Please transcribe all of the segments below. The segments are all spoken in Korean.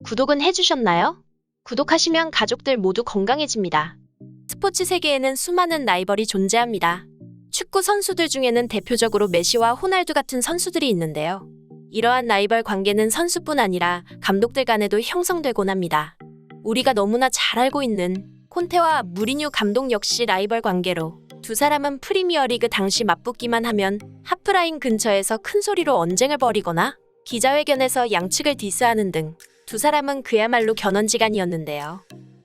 구독은 해주셨나요? 구독하시면 가족들 모두 건강해집니다. 스포츠 세계에는 수많은 라이벌이 존재합니다. 축구 선수들 중에는 대표적으로 메시와 호날두 같은 선수들이 있는데요. 이러한 라이벌 관계는 선수뿐 아니라 감독들 간에도 형성되곤 합니다. 우리가 너무나 잘 알고 있는 콘테와 무리뉴 감독 역시 라이벌 관계로 두 사람은 프리미어리그 당시 맞붙기만 하면 하프라인 근처에서 큰 소리로 언쟁을 벌이거나 기자회견에서 양측을 디스하는 등 두 사람은 그야말로 견원지간이었는데요.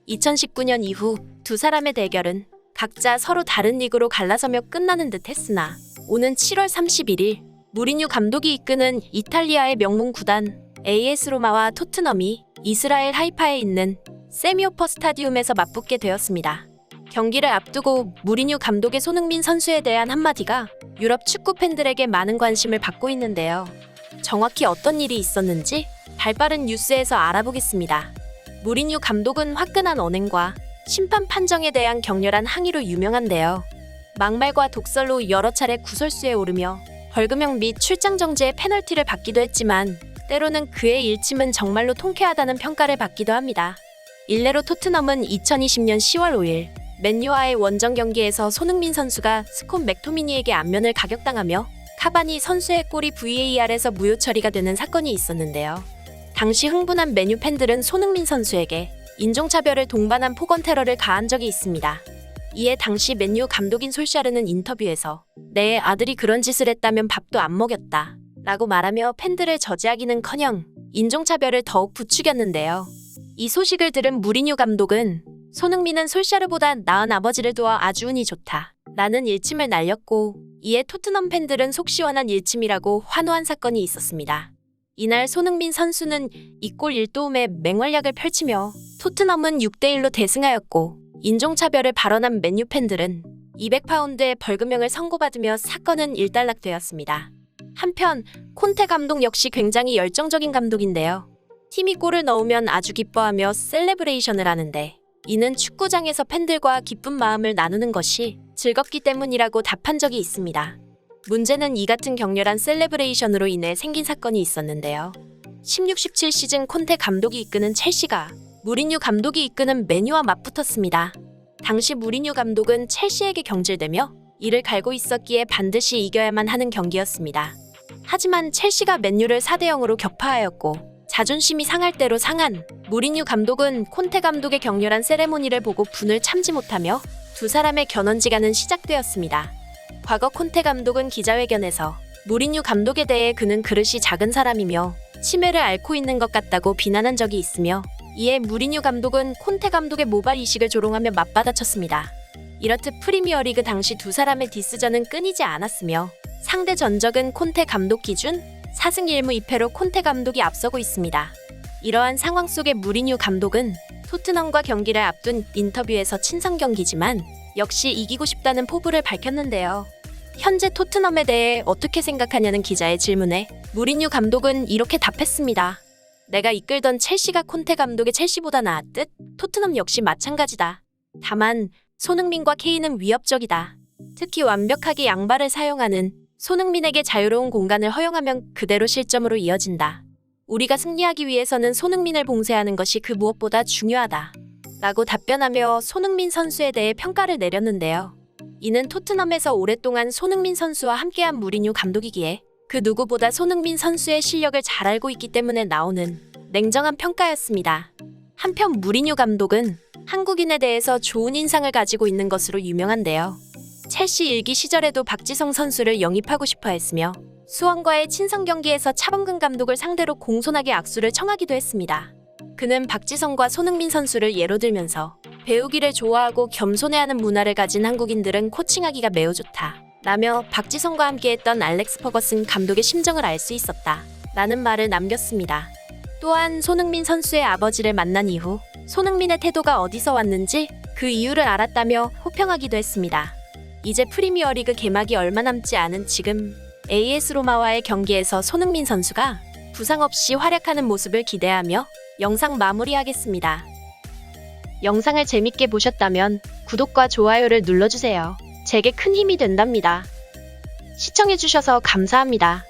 2019년 이후 두 사람의 대결은 각자 서로 다른 리그로 갈라서며 끝나는 듯 했으나 오는 7월 31일 무리뉴 감독이 이끄는 이탈리아의 명문 구단 AS 로마와 토트넘이 이스라엘 하이파에 있는 세미오퍼 스타디움에서 맞붙게 되었습니다. 경기를 앞두고 무리뉴 감독의 손흥민 선수에 대한 한마디가 유럽 축구 팬들에게 많은 관심을 받고 있는데요. 정확히 어떤 일이 있었는지 발빠른 뉴스에서 알아보겠습니다. 무리뉴 감독은 화끈한 언행과 심판 판정에 대한 격렬한 항의로 유명한데요. 막말과 독설로 여러 차례 구설수에 오르며 벌금형 및 출장 정지의 페널티를 받기도 했지만 때로는 그의 일침은 정말로 통쾌하다는 평가를 받기도 합니다. 일례로 토트넘은 2020년 10월 5일 맨유와의 원정 경기에서 손흥민 선수가 스콧 맥토미니에게 안면을 가격당하며 카바니 선수의 골이 VAR에서 무효 처리가 되는 사건이 있었는데요. 당시 흥분한 맨유 팬들은 손흥민 선수에게 인종차별을 동반한 폭언 테러를 가한 적이 있습니다. 이에 당시 맨유 감독인 솔샤르는 인터뷰에서 내 아들이 그런 짓을 했다면 밥도 안 먹였다 라고 말하며 팬들을 저지하기는커녕 인종차별을 더욱 부추겼는데요. 이 소식을 들은 무리뉴 감독은 손흥민은 솔샤르보다 나은 아버지를 두어 아주 운이 좋다 라는 일침을 날렸고 이에 토트넘 팬들은 속 시원한 일침이라고 환호한 사건이 있었습니다. 이날 손흥민 선수는 2골 1도움의 맹활약을 펼치며 토트넘은 6대1로 대승하였고 인종차별을 발언한 맨유 팬들은 200파운드의 벌금형을 선고받으며 사건은 일단락되었습니다. 한편 콘테 감독 역시 굉장히 열정적인 감독인데요. 팀이 골을 넣으면 아주 기뻐하며 셀레브레이션을 하는데 이는 축구장에서 팬들과 기쁜 마음을 나누는 것이 즐겁기 때문이라고 답한 적이 있습니다. 문제는 이 같은 격렬한 셀레브레이션으로 인해 생긴 사건이 있었는데요. 16-17 시즌 콘테 감독이 이끄는 첼시가 무리뉴 감독이 이끄는 맨유와 맞붙었습니다. 당시 무리뉴 감독은 첼시에게 경질되며 이를 갈고 있었기에 반드시 이겨야만 하는 경기였습니다. 하지만 첼시가 맨유를 4대0으로 격파하였고 자존심이 상할 대로 상한 무리뉴 감독은 콘테 감독의 격렬한 세레모니를 보고 분을 참지 못하며 두 사람의 견원지간은 시작되었습니다. 과거 콘테 감독은 기자회견에서 무리뉴 감독에 대해 그는 그릇이 작은 사람이며 치매를 앓고 있는 것 같다고 비난한 적이 있으며 이에 무리뉴 감독은 콘테 감독의 모발 이식을 조롱하며 맞받아쳤습니다. 이렇듯 프리미어리그 당시 두 사람의 디스전은 끊이지 않았으며 상대 전적은 콘테 감독 기준 4승 1무 2패로 콘테 감독이 앞서고 있습니다. 이러한 상황 속에 무리뉴 감독은 토트넘과 경기를 앞둔 인터뷰에서 친선 경기지만 역시 이기고 싶다는 포부를 밝혔는데요. 현재 토트넘에 대해 어떻게 생각하냐는 기자의 질문에 무리뉴 감독은 이렇게 답했습니다. 내가 이끌던 첼시가 콘테 감독의 첼시보다 나았듯 토트넘 역시 마찬가지다. 다만 손흥민과 케인은 위협적이다. 특히 완벽하게 양발을 사용하는 손흥민에게 자유로운 공간을 허용하면 그대로 실점으로 이어진다. 우리가 승리하기 위해서는 손흥민을 봉쇄하는 것이 그 무엇보다 중요하다. 라고 답변하며 손흥민 선수에 대해 평가를 내렸는데요. 이는 토트넘에서 오랫동안 손흥민 선수와 함께한 무리뉴 감독이기에 그 누구보다 손흥민 선수의 실력을 잘 알고 있기 때문에 나오는 냉정한 평가였습니다. 한편 무리뉴 감독은 한국인에 대해서 좋은 인상을 가지고 있는 것으로 유명한데요. 첼시 일기 시절에도 박지성 선수를 영입하고 싶어 했으며 수원과의 친선 경기에서 차범근 감독을 상대로 공손하게 악수를 청하기도 했습니다. 그는 박지성과 손흥민 선수를 예로 들면서 배우기를 좋아하고 겸손해하는 문화를 가진 한국인들은 코칭하기가 매우 좋다 라며 박지성과 함께했던 알렉스 퍼거슨 감독의 심정을 알 수 있었다 라는 말을 남겼습니다. 또한 손흥민 선수의 아버지를 만난 이후 손흥민의 태도가 어디서 왔는지 그 이유를 알았다며 호평하기도 했습니다. 이제 프리미어리그 개막이 얼마 남지 않은 지금 AS 로마와의 경기에서 손흥민 선수가 부상 없이 활약하는 모습을 기대하며 영상 마무리하겠습니다. 영상을 재밌게 보셨다면 구독과 좋아요를 눌러주세요. 제게 큰 힘이 된답니다. 시청해주셔서 감사합니다.